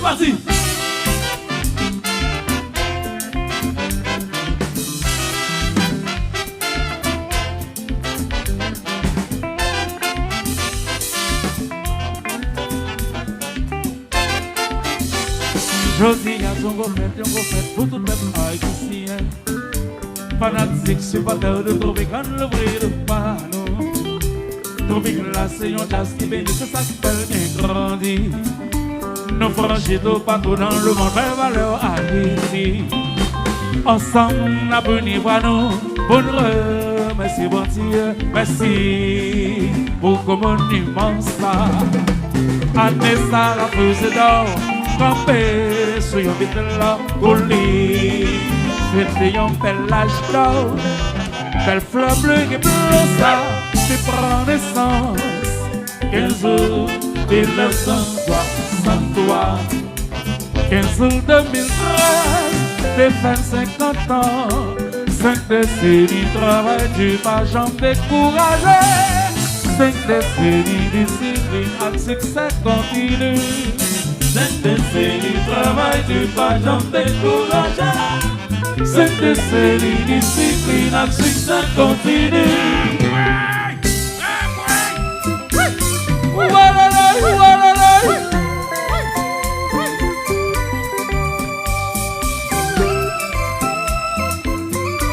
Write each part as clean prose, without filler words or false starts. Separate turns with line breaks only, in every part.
vas-y. Jodi a son fête pour tout le peuple haïtien. Fanatique, supporter de trouver quand l'ouvrir le panneau. Trouver que là c'est un jazz qui bénit, c'est ça qui fait bien grandir. Nous franchissons partout dans le monde, mais valeur Haïti. Ensemble, on a béni pour nous, pour nous, merci bon Dieu, merci pour commandement ça. Année ça, la fusée d'or. Campé sur yon vite là pour lui. Fête yon bel âge d'or. Belle fleur bleue qui pleut ça. Tu prends naissance 15 août 1963. 15 août 2013. T'es fait 50 ans. 5 décennies travail du pas jamais découragé. 5 décennies discipline à succès continue. 5 décennies travail du pas jamais découragé. 5 décennies discipline à succès continue.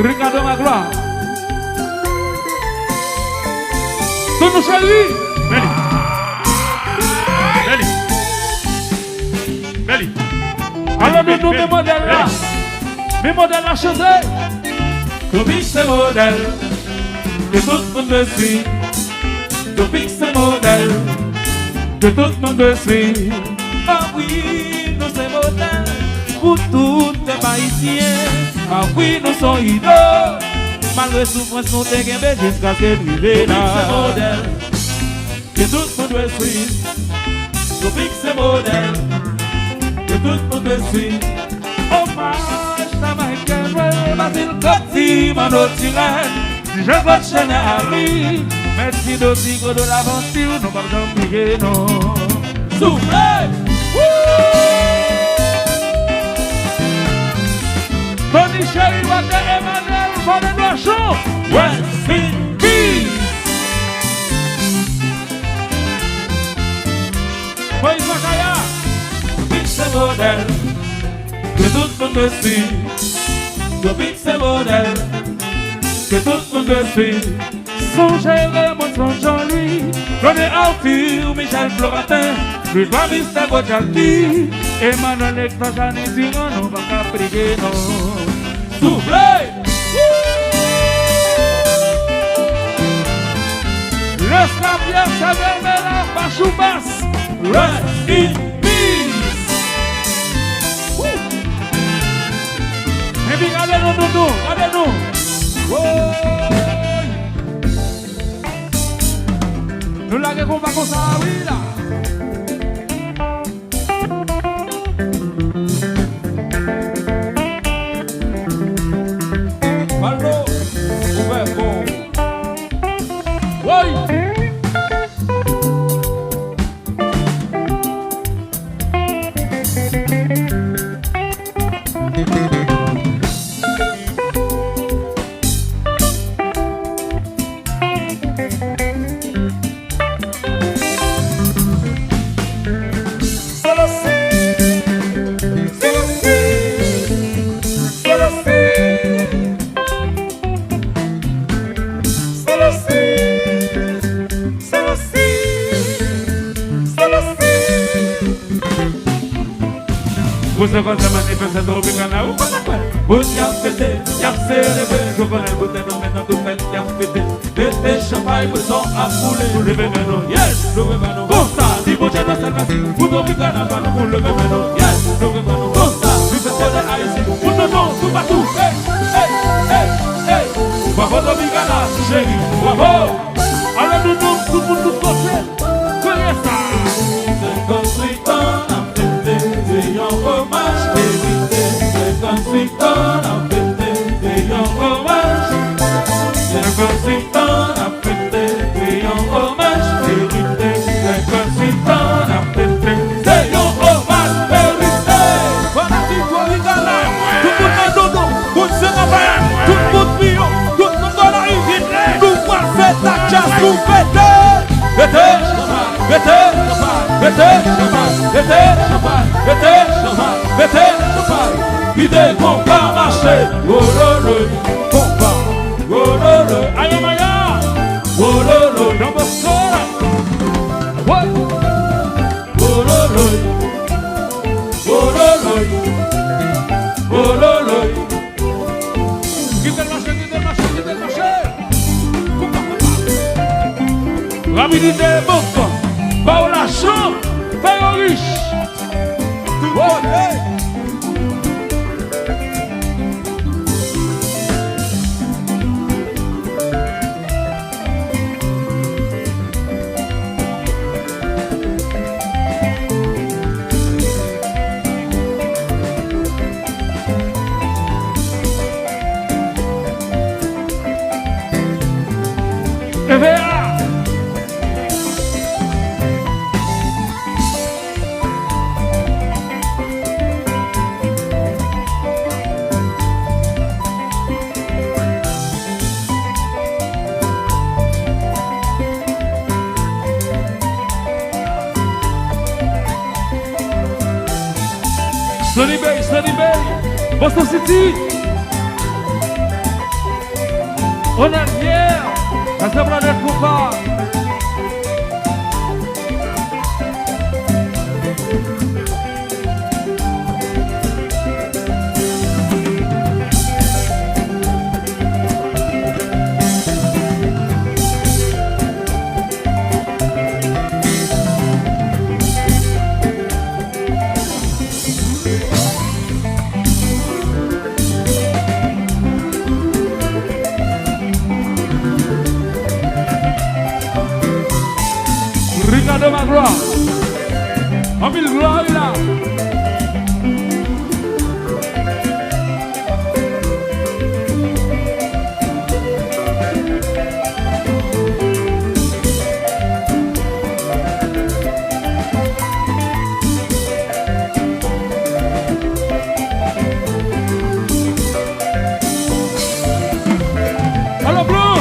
Ricardo Magloire. Tourne chez lui. Belly. Alors nous mes modèles là. Mes modèles à chanter. Topic c'est modèle. Que tout le monde me suit. Topic c'est modèle. Que tout le monde me suit. Ah oui, nous c'est modèle. Pour tous les Haïtiens. Ah oui, nous sommes idoles. Malgré souffrance, nous t'es gagné jusqu'à ce que nous là. C'est modèle. Que tout le monde me suit. Topic c'est modèle. Que tout le monde me suit. Hommage à Michael Ray, Basile Coty, Mano Tirène. Je veux chaîner à lui. Merci de tigre de l'aventure, nous ne pouvons pas oublier, non. Soufflez! Tony Chéri, Water, Emmanuel, Fondé Blanchon. Rest in peace! Moïse Makaya. C'est modèle, que tout le monde me suit. Topic c'est modèle, que tout le monde me suit. Songez Raymond Jean-Louis, René Arthur, Michel Floratin, Louis Mister Gojati, Emmanuel Hector, Janis Diran, on va pas prier non. Soufflez! Laisse la bière, ça verme là, Bachou basse. Rest in peace! Et puis regardez-nous, regardez-nous. Nous l'avons qu'on va comme ça, oui là. Maldo, ouvert bon. Oui. Vous savez quoi, ça manifeste trop bien là ou pas? Vous y avez fêté, y a célébré. Je connais le bouteille, non maintenant tout fait, y a fêté. Des champagne, vous sont à fouler. Vous levez maintenant, yes, levez maintenant. Comme ça, si vous êtes dans cette partie, vous devez gagner maintenant, vous levez maintenant, yes, levez maintenant. Comme ça, vous faites des haïtiens, vous ne non, tout partout. Hey, hey, hey, hey. Bravo, Domingana, chérie, bravo. Alors nous, tout le monde nous conseille. Connais ça. C'est construit en fêté, c'est un hommage mérité. C'est construit en fêté, c'est un hommage. C'est construit en fêté, c'est un hommage mérité. C'est construit en fêté, c'est un hommage mérité. Il est bon pas marcher. Oh lolo, bon pas. Oh lolo, aïe maya. Oh lolo, dans mon corps. What? Oh lolo, oh lolo, oh lolo. Quitte le marché, quitte le marché, quitte le marché. Rapidité, bon pas. Pas au lâchant, pas au riche. Oh, hey. Sunny Bay, Boston City. On a hier, la semaine de combat. De ma gloire, en mille gloires là. Alors blanc,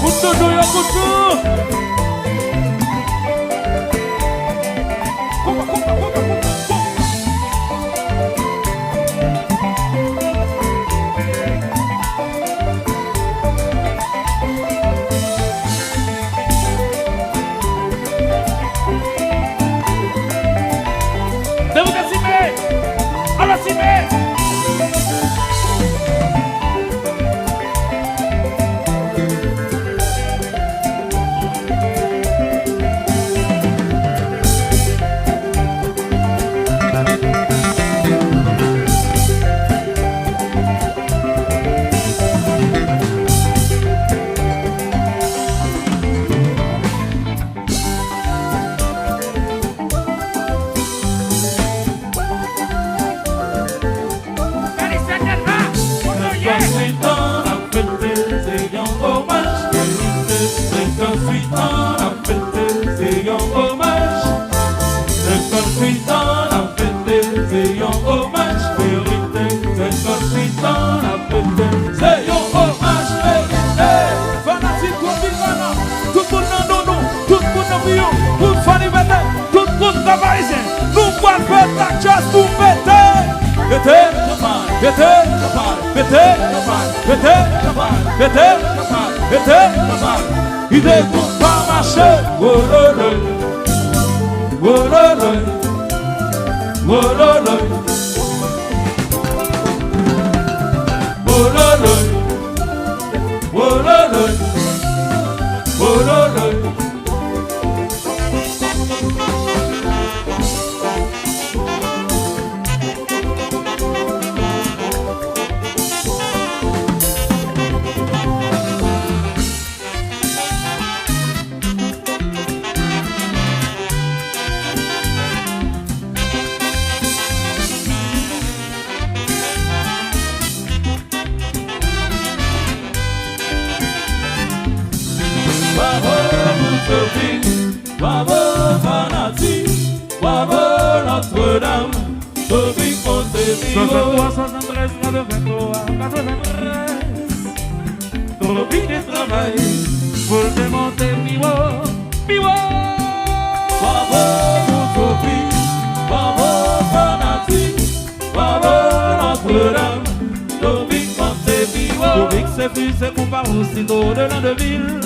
couteau, couteau. Il est pour pas marcher. Oh lolo, oh lolo, oh lolo, oh lolo, oh lolo, oh lolo. Bravo Fanati, bravo Notre-Dame, Tobi Conte-Vivo. 63, 73, 93, Tobi de travail, pour démonter Vivo, Vivo. Bravo Tobi, bravo Fanati, des fusées qu'on parle aussitôt de l'an 2000.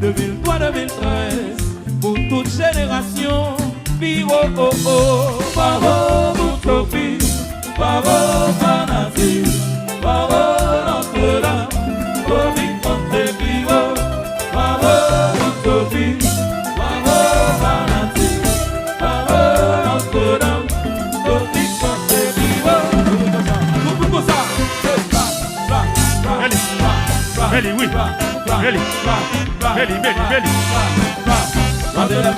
2003-2013, pour toute génération. Vivo, oh, oh. Bravo, Boutopie. Bravo, Panasi. Bravo, Notre-Dame. Covid, Monte Vivo. Bravo, Boutopie. Bravo, Panasi. Bravo, Notre-Dame. Covid, Monte Vivo. Tout ça.
Méli, oui. Méli. Méli.
Madela,